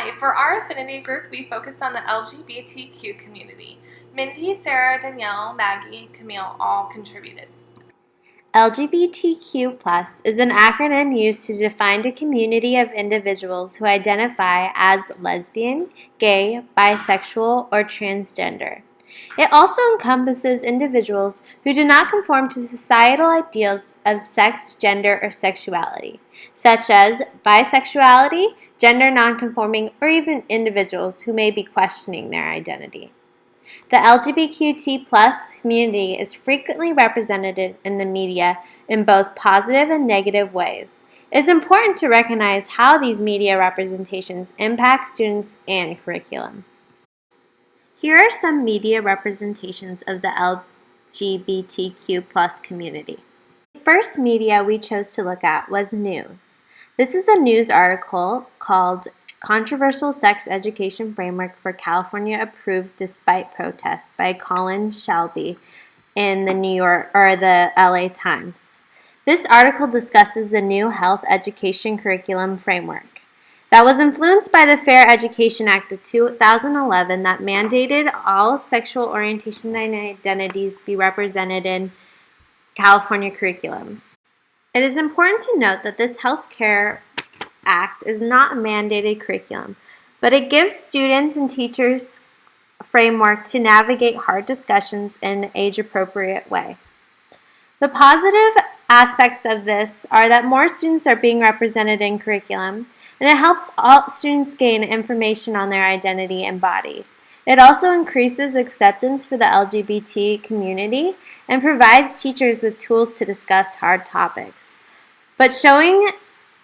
Hi, for our affinity group, we focused on the LGBTQ community. Mindy, Sarah, Danielle, Maggie, Camille all contributed. LGBTQ+ is an acronym used to define a community of individuals who identify as lesbian, gay, bisexual, or transgender. It also encompasses individuals who do not conform to societal ideals of sex, gender, or sexuality, such as bisexuality, gender nonconforming, or even individuals who may be questioning their identity. The LGBTQ+ community is frequently represented in the media in both positive and negative ways. It is important to recognize how these media representations impact students and curriculum. Here are some media representations of the LGBTQ+ community. The first media we chose to look at was news. This is a news article called Controversial Sex Education Framework for California Approved Despite Protests by Colin Shelby in the the LA Times. This article discusses the new health education curriculum framework that was influenced by the Fair Education Act of 2011 that mandated all sexual orientation and identities be represented in California curriculum. It is important to note that this Healthcare Act is not a mandated curriculum, but it gives students and teachers a framework to navigate hard discussions in an age-appropriate way. The positive aspects of this are that more students are being represented in curriculum, and it helps all students gain information on their identity and body. It also increases acceptance for the LGBT community and provides teachers with tools to discuss hard topics. But showing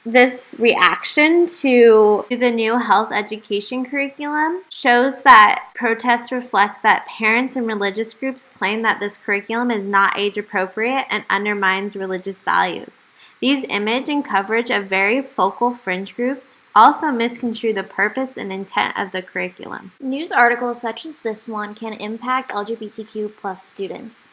this reaction to the new health education curriculum shows that protests reflect that parents and religious groups claim that this curriculum is not age appropriate and undermines religious values. These image and coverage of very focal fringe groups also misconstrue the purpose and intent of the curriculum. News articles such as this one can impact LGBTQ+ students.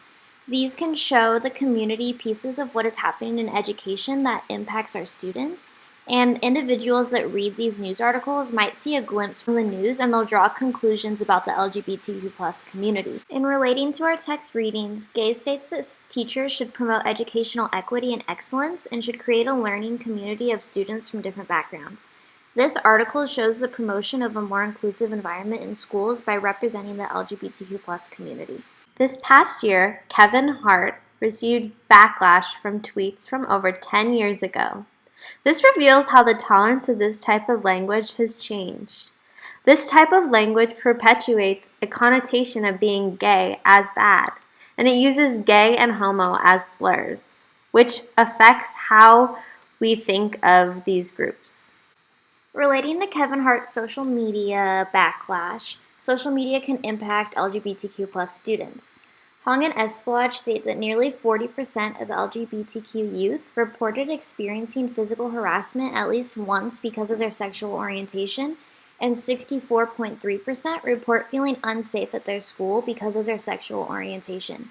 These can show the community pieces of what is happening in education that impacts our students, and individuals that read these news articles might see a glimpse from the news and they'll draw conclusions about the LGBTQ+ community. In relating to our text readings, Gay states that teachers should promote educational equity and excellence and should create a learning community of students from different backgrounds. This article shows the promotion of a more inclusive environment in schools by representing the LGBTQ+ community. This past year, Kevin Hart received backlash from tweets from over 10 years ago. This reveals how the tolerance of this type of language has changed. This type of language perpetuates a connotation of being gay as bad, and it uses gay and homo as slurs, which affects how we think of these groups. Relating to Kevin Hart's social media backlash, social media can impact LGBTQ+ students. Hong and Espelage state that nearly 40% of LGBTQ youth reported experiencing physical harassment at least once because of their sexual orientation, and 64.3% report feeling unsafe at their school because of their sexual orientation.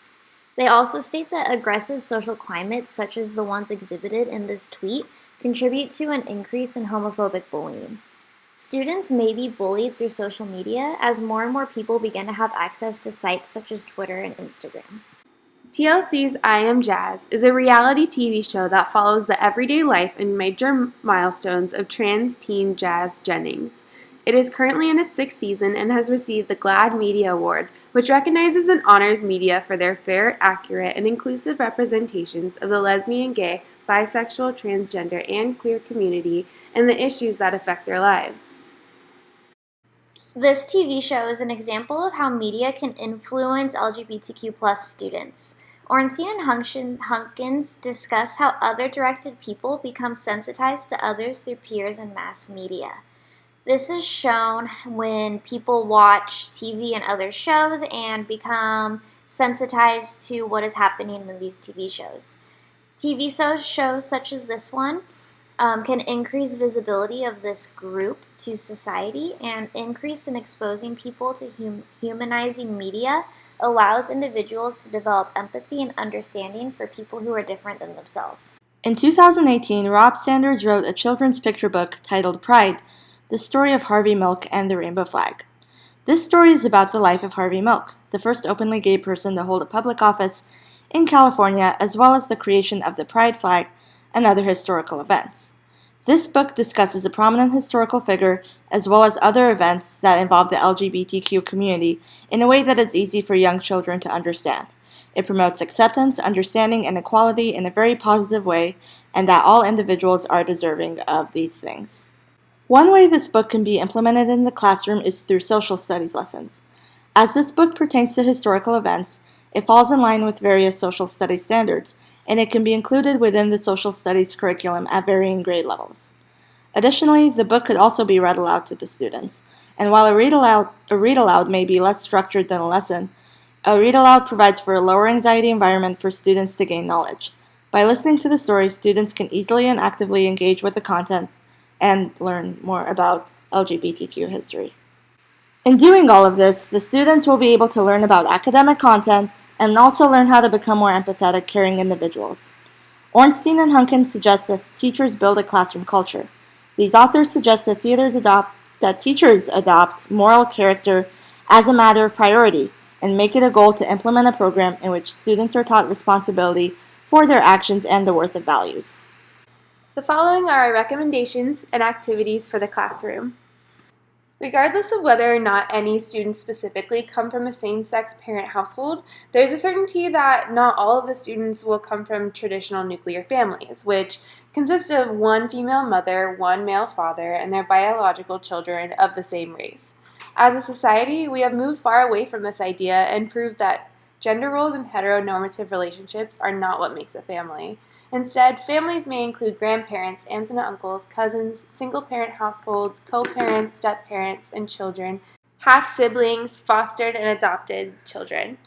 They also state that aggressive social climates, such as the ones exhibited in this tweet, contribute to an increase in homophobic bullying. Students may be bullied through social media as more and more people begin to have access to sites such as Twitter and Instagram. TLC's I Am Jazz is a reality TV show that follows the everyday life and major milestones of trans teen Jazz Jennings. It is currently in its 6th season and has received the GLAAD Media Award, which recognizes and honors media for their fair, accurate, and inclusive representations of the lesbian, gay, bisexual, transgender, and queer community and the issues that affect their lives. This TV show is an example of how media can influence LGBTQ+ students. Ornstein and Hunkins discuss how other-directed people become sensitized to others through peers and mass media. This is shown when people watch TV and other shows and become sensitized to what is happening in these TV shows. TV shows such as this one can increase visibility of this group to society, and increase in exposing people to humanizing media allows individuals to develop empathy and understanding for people who are different than themselves. In 2018, Rob Sanders wrote a children's picture book titled Pride The Story of Harvey Milk and the Rainbow Flag. This story is about the life of Harvey Milk, the first openly gay person to hold a public office in California, as well as the creation of the Pride flag and other historical events. This book discusses a prominent historical figure as well as other events that involve the LGBTQ community in a way that is easy for young children to understand. It promotes acceptance, understanding, and equality in a very positive way, and that all individuals are deserving of these things. One way this book can be implemented in the classroom is through social studies lessons. As this book pertains to historical events, it falls in line with various social studies standards, and it can be included within the social studies curriculum at varying grade levels. Additionally, the book could also be read aloud to the students, and while a read aloud may be less structured than a lesson, a read aloud provides for a lower anxiety environment for students to gain knowledge. By listening to the story, students can easily and actively engage with the content and learn more about LGBTQ history. In doing all of this, the students will be able to learn about academic content and also learn how to become more empathetic, caring individuals. Ornstein and Hunkin suggest that teachers build a classroom culture. These authors suggest that teachers adopt moral character as a matter of priority and make it a goal to implement a program in which students are taught responsibility for their actions and the worth of values. The following are our recommendations and activities for the classroom. Regardless of whether or not any students specifically come from a same-sex parent household, there's a certainty that not all of the students will come from traditional nuclear families, which consist of one female mother, one male father, and their biological children of the same race. As a society, we have moved far away from this idea and proved that gender roles and heteronormative relationships are not what makes a family. Instead, families may include grandparents, aunts and uncles, cousins, single-parent households, co-parents, step-parents, and children, half-siblings, fostered and adopted children.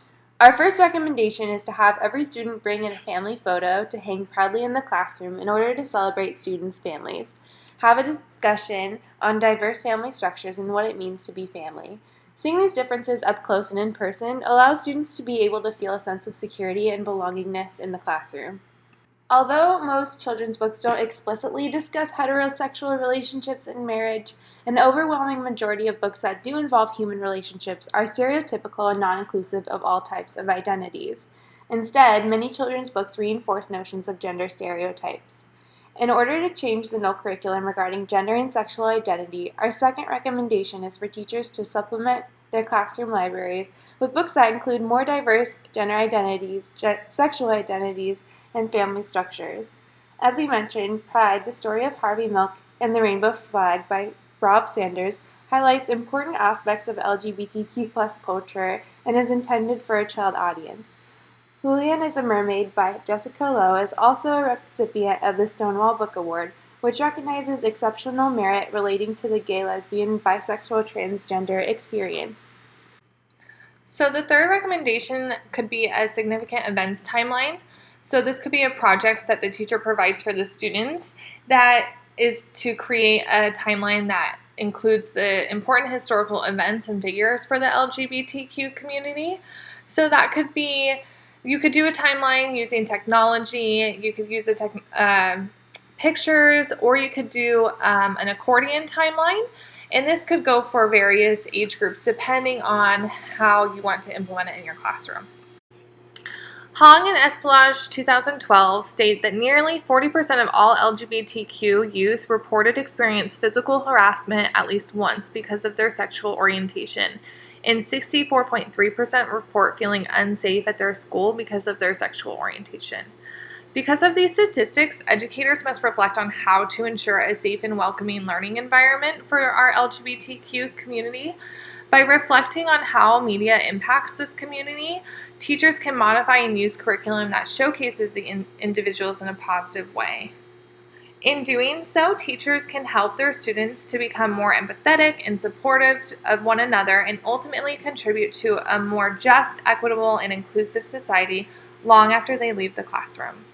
Our first recommendation is to have every student bring in a family photo to hang proudly in the classroom in order to celebrate students' families. Have a discussion on diverse family structures and what it means to be family. Seeing these differences up close and in person allows students to be able to feel a sense of security and belongingness in the classroom. Although most children's books don't explicitly discuss heterosexual relationships and marriage, an overwhelming majority of books that do involve human relationships are stereotypical and non-inclusive of all types of identities. Instead, many children's books reinforce notions of gender stereotypes. In order to change the NOL curriculum regarding gender and sexual identity, our second recommendation is for teachers to supplement their classroom libraries with books that include more diverse gender identities, sexual identities, and family structures. As we mentioned, Pride, the Story of Harvey Milk and the Rainbow Flag by Rob Sanders highlights important aspects of LGBTQ+ culture and is intended for a child audience. Julian is a Mermaid by Jessica Lowe is also a recipient of the Stonewall Book Award, which recognizes exceptional merit relating to the gay, lesbian, bisexual, transgender experience. So the third recommendation could be a significant events timeline. So this could be a project that the teacher provides for the students that is to create a timeline that includes the important historical events and figures for the LGBTQ community. So that could be, you could do a timeline using technology, you could use pictures, or you could do an accordion timeline. And this could go for various age groups depending on how you want to implement it in your classroom. Hong and Espelage 2012 state that nearly 40% of all LGBTQ youth reported experience physical harassment at least once because of their sexual orientation, and 64.3% report feeling unsafe at their school because of their sexual orientation. Because of these statistics, educators must reflect on how to ensure a safe and welcoming learning environment for our LGBTQ community. By reflecting on how media impacts this community, teachers can modify and use curriculum that showcases the individuals in a positive way. In doing so, teachers can help their students to become more empathetic and supportive of one another and ultimately contribute to a more just, equitable, and inclusive society long after they leave the classroom.